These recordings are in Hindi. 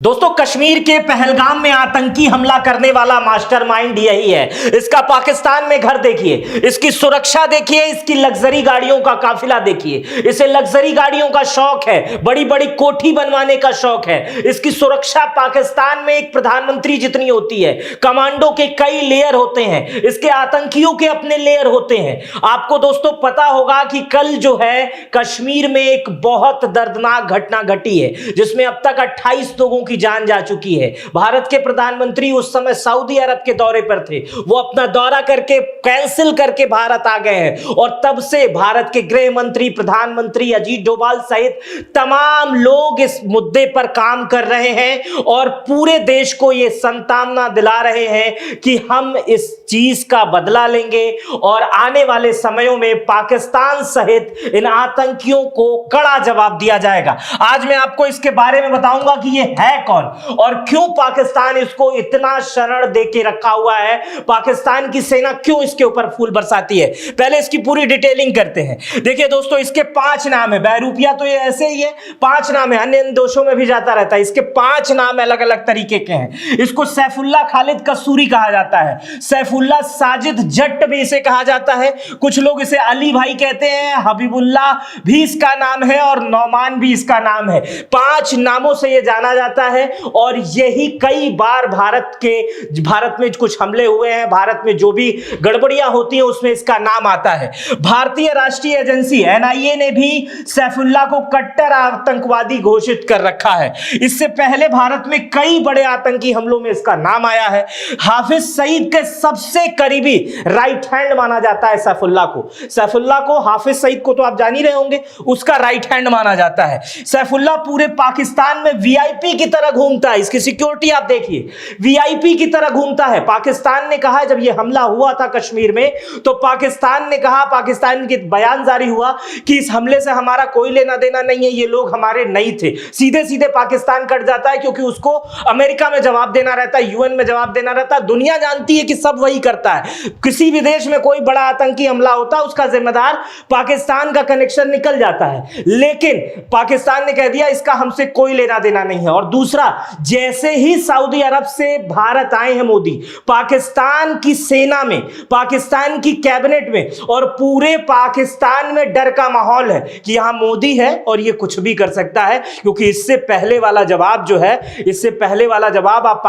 दोस्तों, कश्मीर के पहलगाम में आतंकी हमला करने वाला मास्टरमाइंड यही है। इसका पाकिस्तान में घर देखिए, इसकी सुरक्षा देखिए, इसकी लग्जरी गाड़ियों का काफिला देखिए। इसे लग्जरी गाड़ियों का शौक है, बड़ी बड़ी कोठी बनवाने का शौक है। इसकी सुरक्षा पाकिस्तान में एक प्रधानमंत्री जितनी होती है। कमांडो के कई लेयर होते हैं, इसके आतंकियों के अपने लेयर होते हैं। आपको दोस्तों पता होगा कि कल जो है कश्मीर में एक बहुत दर्दनाक घटना घटी है, जिसमें अब तक 28 लोगों की जान जा चुकी है। भारत के प्रधानमंत्री उस समय सऊदी अरब के दौरे पर थे। वो अपना दौरा करके कैंसिल करके भारत आ गए हैं और तब से भारत के गृह मंत्री, प्रधानमंत्री अजीत डोभाल सहित तमाम लोग इस मुद्दे पर काम कर रहे हैं और पूरे देश को यह संतावना दिला रहे हैं कि हम इस चीज का बदला लेंगे और आने वाले समयों में पाकिस्तान सहित इन आतंकियों को कड़ा जवाब दिया जाएगा। आज मैं आपको इसके बारे में बताऊंगा कि यह है कौन और क्यों पाकिस्तान इसको इतना शरण दे के रखा हुआ है। पाकिस्तान की सेना क्यों इसके ऊपर फूल बरसाती है। पहले इसकी पूरी डिटेलिंग करते हैं। देखिए दोस्तों, इसके 5 नाम है। बहरूपिया तो ये ऐसे ही है, 5 नाम है, अन्य दोषों में भी जाता रहता है। इसके 5 नाम अलग अलग तरीके के हैं। इसको सैफुल्लाह खालिद कसूरी कहा जाता है, सैफुल्लाह साजिद जट्ट भी इसे कहा जाता है। कुछ लोग इसे अली भाई कहते हैं, हबीबुल्लाह भी इसका नाम है और नौमान भी इसका नाम है। 5 नामों से यह जाना जाता है और यही कई बार भारत में कुछ हमले हुए हैं, भारत में जो भी गड़बड़ियां होती हैं उसमें इसका नाम आता है। भारतीय राष्ट्रीय एजेंसी एनआईए ने भी सैफुल्लाह को कट्टर आतंकवादी घोषित कर रखा है। इससे पहले भारत में कई बड़े आतंकी हमलों में इसका नाम आया है। हाफिज सईद के सबसे करीबी राइट हैंड माना जाता है सैफुल्लाह को हाफिज सईद को तो आप जान ही रहे होंगे, उसका राइट हैंड माना जाता है। सैफुल्लाह पूरे पाकिस्तान में वीआईपी की तरह घूमता है। इसकी सिक्योरिटी आप देखिए, वीआईपी की तरह घूमता है। पाकिस्तान ने कहा, जब यह हमला हुआ था कश्मीर में, तो पाकिस्तान ने कहा, पाकिस्तान के बयान जारी हुआ कि इस हमले से हमारा कोई लेना देना नहीं है, ये लोग हमारे नहीं थे। सीधे सीधे पाकिस्तान कट जाता है क्योंकि उसको अमेरिका में जवाब देना रहता है, यूएन में जवाब देना रहता है। दुनिया जानती है कि सब वही करता है। किसी भी देश में कोई बड़ा आतंकी हमला होता है, उसका जिम्मेदार पाकिस्तान का कनेक्शन निकल जाता है। लेकिन पाकिस्तान ने कह दिया इसका हमसे कोई लेना देना नहीं है। और दूसरा, जैसे ही सऊदी अरब से भारत आए हैं मोदी, पाकिस्तान की सेना में, पाकिस्तान की कैबिनेट में और पूरे पाकिस्तान में डर का माहौल है कि यहां मोदी है और ये कुछ भी कर सकता है। क्योंकि इससे पहले वाला जवाब जो है, इससे पहले वाला जवाब आप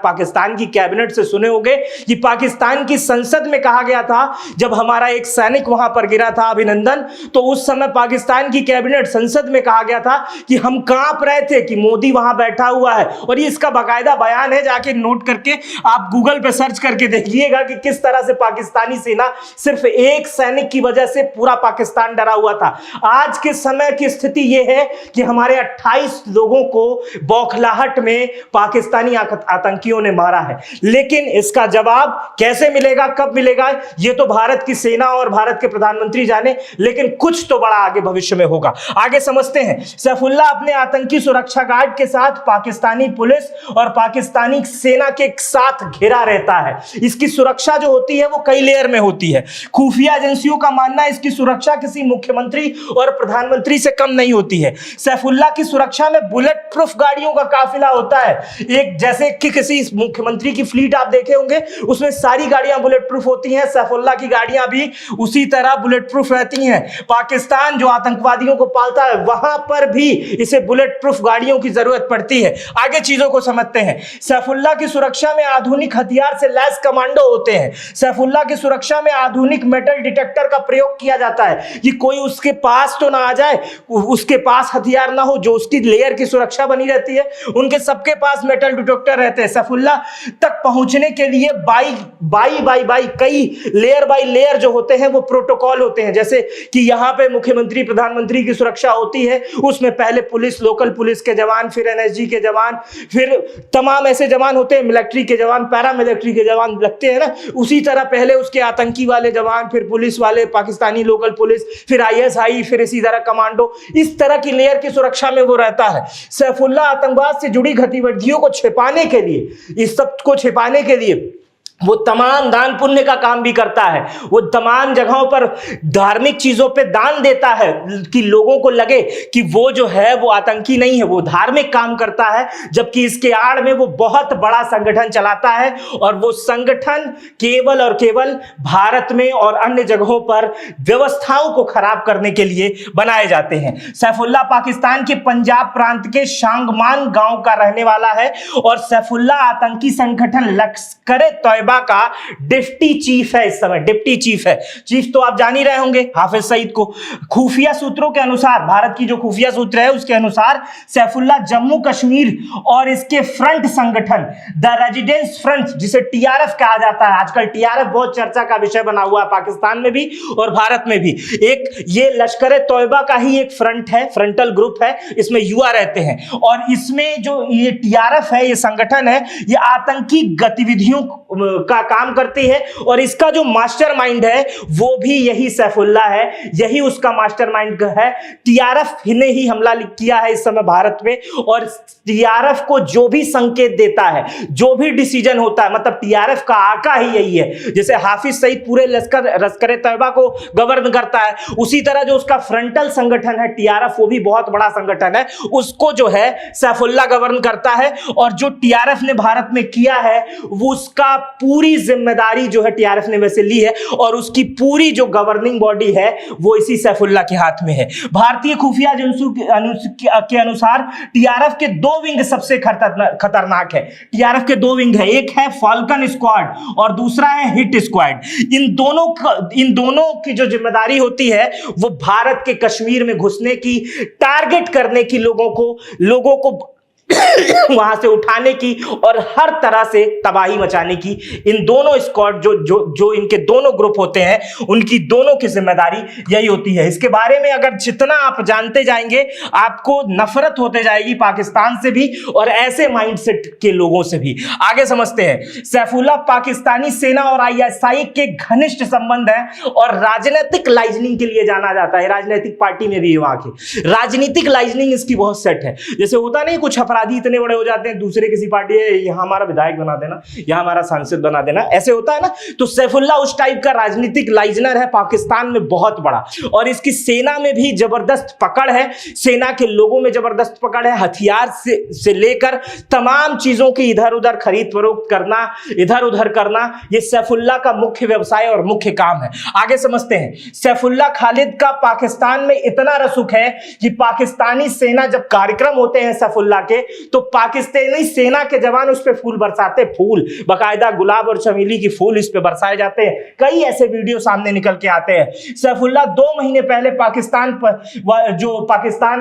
पाकिस्तान की कैबिनेट से सुने होंगे कि पाकिस्तान की संसद में कहा गया था, जब हमारा एक सैनिक वहां पर गिरा था, अभिनंदन, तो उस समय पाकिस्तान की कैबिनेट संसद में कहा गया था कि हम कांप रहे थे कि मोदी वहां बैठा हुआ है। और ये इसका बाकायदा बयान है, जाके नोट करके आप गूगल पे सर्च करके देखिएगा कि किस तरह से पाकिस्तानी सेना सिर्फ एक सैनिक की वजह से पूरा पाकिस्तान डरा हुआ था। आज के समय की स्थिति यह है कि हमारे 28 लोगों को बौखलाहट में पाकिस्तानी आतंकियों ने मारा है। लेकिन इसका जवाब कैसे मिलेगा, कब मिलेगा, यह तो भारत की सेना और भारत के प्रधानमंत्री जाने। लेकिन कुछ तो बड़ा आगे भविष्य में होगा। आगे समझते हैं। सैफुल्लाह अपने आतंकी सुरक्षा गार्ड के साथ पाकिस्तानी पुलिस और पाकिस्तानी सेना के साथ घिरा रहता है। इसकी सुरक्षा जो होती है वो कई लेयर में होती है। खुफिया एजेंसियों का मानना है इसकी सुरक्षा किसी मुख्यमंत्री और प्रधानमंत्री से कम नहीं होती है। सैफुल्लाह की सुरक्षा में बुलेट प्रूफ गाड़ियों का काफिला होता है। एक जैसे कि किसी मुख्यमंत्री की फ्लीट आप देखे होंगे, उसमें सारी गाड़ियां बुलेट प्रूफ होती हैं। सैफुल्लाह की गाड़ियां भी उसी तरह बुलेट प्रूफ रहती हैं। पाकिस्तान जो आतंकवादियों को पालता है, वहां पर भी इसे बुलेट प्रूफ गाड़ियों की जरूरत पड़ती है। आगे चीजों को समझते हैं। सैफुल्लाह की सुरक्षा में आधुनिक हथियार से लैस कमांडो होते हैं। सैफुल्लाह की सुरक्षा में आधुनिक मेटल डिटेक्टर का प्रयोग किया जाता है कि कोई उसके पास तो ना आ जाए, उसके पास हथियार ना हो, जो उसकी लेयर की सुरक्षा बनी रहती है। उनके सबके पास मेटल डिटेक्टर रहते हैं। सैफुल्लाह तक पहुंचने के लिए बाई कई लेयर बाई लेयर जो होते हैं वो प्रोटोकॉल होते हैं। जैसे कि यहां पे मुख्यमंत्री प्रधानमंत्री की सुरक्षा होती है, उसमें पहले पुलिस, लोकल पुलिस के जवान, फिर एनएसजी के जवान, फिर तमाम ऐसे जवान होते हैं, मिलिट्री के जवान, पैरामिलिट्री के जवान लगते हैं ना। उसी तरह पहले उसके आतंकी वाले जवान, फिर पुलिस वाले, पाकिस्तानी लोकल पुलिस, फिर आईएसआई, फिर इसी तरह कमांडो, इस तरह की लेयर की सुरक्षा में वो रहता है। सैफुल्लाह आतंकवाद से जुड़ी गतिविधियों को छिपाने के लिए, इस सब को छिपाने के लिए वो तमाम दान पुण्य का काम भी करता है, वो तमाम जगहों पर धार्मिक चीजों पे दान देता है कि लोगों को लगे कि वो जो है वो आतंकी नहीं है, वो धार्मिक काम करता है, जबकि इसके आड़ में वो बहुत बड़ा संगठन चलाता है और वो संगठन केवल और केवल भारत में और अन्य जगहों पर व्यवस्थाओं को खराब करने के लिए बनाए जाते हैं। सैफुल्लाह पाकिस्तान के पंजाब प्रांत के शांगमान गांव का रहने वाला है और सैफुल्लाह आतंकी संगठन लश्कर-ए-तैयबा का डिप्टी चीफ है। इस समय डिप्टी चीफ है। चीफ तो आप जान ही रहे होंगे, हाफिज सईद को। खुफिया सूत्रों के अनुसार, भारत की जो खुफिया सूत्र है उसके अनुसार, सैफुल्लाह जम्मू कश्मीर और इसके फ्रंट संगठन द रेजिडेंस फ्रंट, जिसे टीआरएफ कहा जाता है, आजकल टीआरएफ बहुत चर्चा का विषय बना हुआ है पाकिस्तान में भी और भारत में भी। एक ये लश्कर-ए-तैयबा का ही एक फ्रंट है, फ्रंटल ग्रुप है, इसमें युवा रहते हैं और इसमें जो ये टीआरएफ है, ये संगठन है, ये आतंकी गतिविधियों का काम करती है और इसका जो मास्टरमाइंड है वो भी यही सैफुल्लाह है, यही उसका मास्टरमाइंड है। टीआरएफ ने ही हमला किया है इस समय भारत में और टीआरएफ को जो भी संकेत देता है, जो भी डिसीजन होता है, मतलब टीआरएफ का आका ही यही है। जैसे हाफिज सईद पूरे लश्कर-ए-तैयबा को गवर्न करता है, उसी तरह जो उसका फ्रंटल संगठन है टीआरएफ, वो भी बहुत बड़ा संगठन है, उसको जो है सैफुल्लाह गवर्न करता है। और जो टीआरएफ ने भारत में किया है वो उसका पूरी जिम्मेदारी जो है टीआरएफ ने वैसे ली है और उसकी पूरी जो गवर्निंग बॉडी है वो इसी सैफुल्लाह के हाथ में है। भारतीय खुफिया एजेंसियों के अनुसार टीआरएफ के दो विंग सबसे खतरनाक है। टीआरएफ के दो विंग है, एक है फाल्कन स्क्वाड और दूसरा है हिट स्क्वाड। इन दोनों की जो जिम्मेदारी होती है वो भारत के कश्मीर में घुसने की, टारगेट करने की, लोगों को वहां से उठाने की और हर तरह से तबाही मचाने की। इन दोनों स्क्वाड जो इनके दोनों ग्रुप होते हैं, उनकी दोनों की जिम्मेदारी यही होती है। इसके बारे में अगर जितना आप जानते जाएंगे आपको नफरत होते जाएगी पाकिस्तान से भी और ऐसे माइंडसेट के लोगों से भी। आगे समझते हैं। सैफुल्लाह पाकिस्तानी सेना और आईएसआई के घनिष्ठ संबंध है और राजनीतिक लाइजनिंग के लिए जाना जाता है। राजनीतिक पार्टी में भी है, वहां की राजनीतिक लाइजनिंग इसकी बहुत सेट है। जैसे होता नहीं, कुछ अपराधी इतने बड़े हो जाते हैं, दूसरे किसी पार्टी है, यहां हमारा विधायक बना देना, यहां हमारा सांसद बना देना, ऐसे होता है ना। तो सैफुल्लाह उस टाइप का राजनीतिक लाइजनर है, पाकिस्तान में बहुत बड़ा। और इसकी सेना में भी जबरदस्त पकड़ है, सेना के लोगों में जबरदस्त पकड़ है। हथियार से लेकर तमाम चीजों की इधर उधर खरीद फरोख्त करना, इधर उधर करना, यह सैफुल्लाह का मुख्य व्यवसाय और मुख्य काम है। आगे समझते हैं। सैफुल्लाह खालिद का पाकिस्तान में इतना रसूख है कि पाकिस्तानी सेना जब कार्यक्रम होते हैं सैफुल्लाह के, तो पाकिस्तानी सेना के जवान उस पे फूल बरसाते, फूल बाकायदा गुलाब और चमेली की फूल इस पे बरसाए जाते हैं। कई ऐसे वीडियो सामने निकल के आते हैं। सैफुल्लाह 2 महीने पहले पाकिस्तान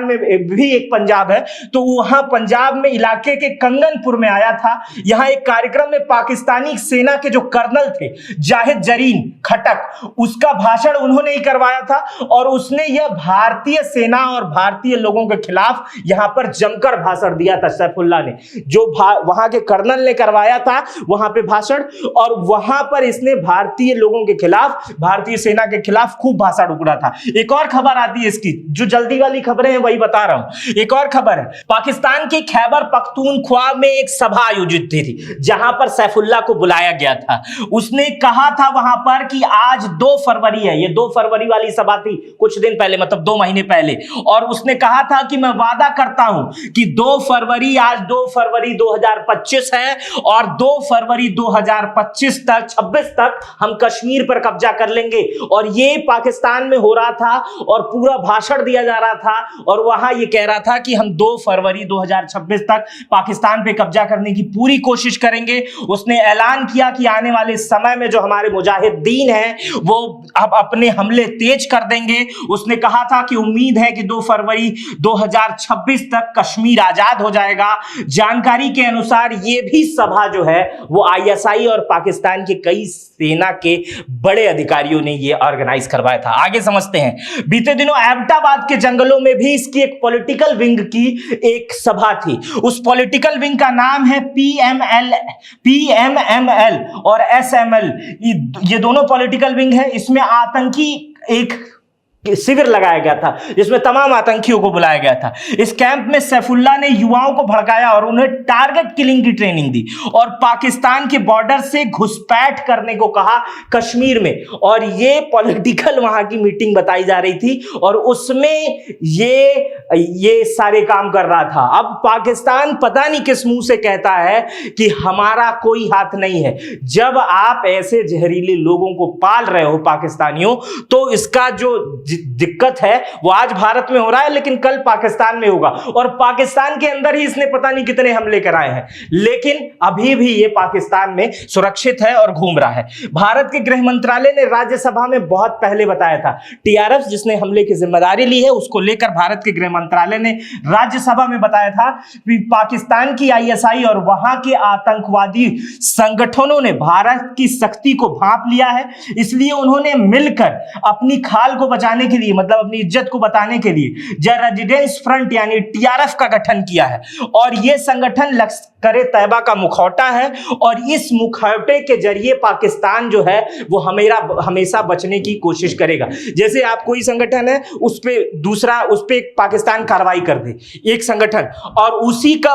में भी एक पंजाब है, तो वहां पंजाब में इलाके के कंगनपुर में आया था। यहां एक कार्यक्रम में पाकिस्तानी सेना के जो कर्नल थे जाहिद जरीन खटक, उसका भाषण उन्होंने ही करवाया था और उसने यह भारतीय सेना और भारतीय लोगों के खिलाफ यहां पर जमकर भाषण दिया था। सैफुल्लाह ने जो वहां के कर्नल ने करवाया था वहां पे भाषण, और वहां पर इसने भारतीय लोगों के खिलाफ, भारतीय सेना के खिलाफ खूब भाषण उगड़ा था। एक और खबर आती है इसकी, जो जल्दी वाली खबरें हैं वही बता रहा हूं। एक और खबर है, पाकिस्तान के खैबर पख्तूनख्वा में एक सभा आयोजित थी जहां पर सैफुल्लाह को बुलाया गया था। उसने कहा था वहां पर कि आज 2 फरवरी है, ये 2 फरवरी वाली सभा थी कुछ दिन पहले, मतलब 2 महीने पहले, और उसने कहा था कि मैं वादा करता हूं कि 2 फरवरी, आज 2 फरवरी 2025 है और 2 फरवरी 2025 तक 26 तक हम कश्मीर पर कब्जा कर लेंगे। और ये पाकिस्तान में हो रहा था और पूरा भाषण दिया जा रहा था और वहां ये कह रहा था कि हम 2 फरवरी 2026 तक पाकिस्तान पे कब्जा करने की पूरी कोशिश करेंगे। उसने ऐलान किया कि आने वाले समय में जो हमारे मुजाहिदीन हैं वो अब अपने हमले तेज कर देंगे। उसने कहा था कि उम्मीद है कि 2 फरवरी 2026 तक कश्मीर आजाद हो जाएगा। जानकारी के अनुसार ये भी सभा जो है वो आईएसआई और पाकिस्तान के कई सेना के बड़े अधिकारियों ने ये ऑर्गेनाइज करवाया था। आगे समझते हैं। बीते दिनों एबटाबाद के जंगलों में भी इसकी एक पॉलिटिकल विंग की एक सभा थी। उस पॉलिटिकल विंग का नाम है पीएमएमएल और एसएमएल। ये दोनों पॉलिटिकल विंग है। इसमें आतंकी एक शिविर लगाया गया था जिसमें तमाम आतंकियों को बुलाया गया था। इस कैंप में सैफुल्लाह ने युवाओं को भड़काया और उन्हें टारगेट किलिंग की ट्रेनिंग दी और पाकिस्तान के बॉर्डर से घुसपैठ करने को कहा कश्मीर में, और ये पॉलिटिकल वहां की मीटिंग बताई जा रही थी और उसमें ये सारे काम कर रहा था। अब पाकिस्तान पता नहीं किस मुंह से कहता है कि हमारा कोई हाथ नहीं है। जब आप ऐसे जहरीले लोगों को पाल रहे हो पाकिस्तानियों, तो इसका जो दिक्कत है वो आज भारत में हो रहा है लेकिन कल पाकिस्तान में होगा, और पाकिस्तान के अंदर ही इसने पता नहीं कितने हमले कराए हैं, लेकिन अभी भी ये पाकिस्तान में सुरक्षित है और घूम रहा है। भारत के गृह मंत्रालय ने राज्यसभा में बहुत पहले बताया था, टीआरएफ जिसने हमले की जिम्मेदारी ली है उसको लेकर भारत के गृह मंत्रालय ने राज्यसभा में बताया था कि पाकिस्तान की आईएसआई और वहां के आतंकवादी संगठनों ने भारत की शक्ति को भांप लिया है, इसलिए उन्होंने मिलकर अपनी खाल को बचाने के लिए, मतलब अपनी इज्जत को बताने के लिए जय रेजिडेंस फ्रंट यानी टीआरएफ का गठन किया है। और यह संगठन लश्कर तैयबा का मुखौटा है और इस मुखौटे के जरिए पाकिस्तान जो है वो हमेशा बचने की कोशिश करेगा। जैसे आप कोई संगठन है उस पे पाकिस्तान कार्रवाई कर दे एक संगठन, और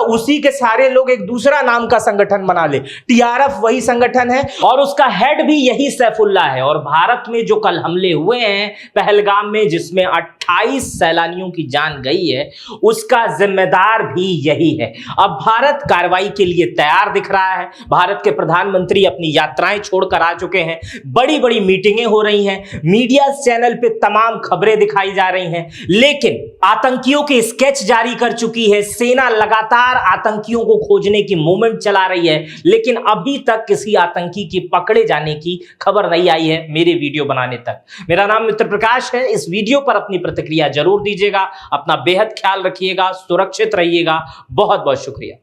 उसी के सारे लोग एक दूसरा नाम का संगठन बना ले, टीआरएफ वही संगठन है और उसका हेड भी यही सैफुल्लाह है। और भारत में जो कल हमले हुए हैं पहलगाम में, जिसमें 28 सैलानियों की जान गई है, उसका जिम्मेदार भी यही है। अब भारत कार्रवाई के लिए तैयार दिख रहा है। भारत के प्रधानमंत्री अपनी यात्राएं छोड़कर आ चुके हैं, बड़ी बड़ी मीटिंगें हो रही हैं, मीडिया चैनल पे तमाम खबरें दिखाई जा रही हैं, लेकिन आतंकियों के स्केच जारी कर चुकी है। सेना लगातार आतंकियों को खोजने की मूवमेंट चला रही है, लेकिन अभी तक किसी आतंकी की पकड़े जाने की खबर नहीं आई है मेरे वीडियो बनाने तक। मेरा नाम मित्र प्रकाश है। इस वीडियो पर अपनी प्रतिक्रिया जरूर दीजिएगा। अपना बेहद ख्याल रखिएगा, सुरक्षित रहिएगा। बहुत बहुत शुक्रिया।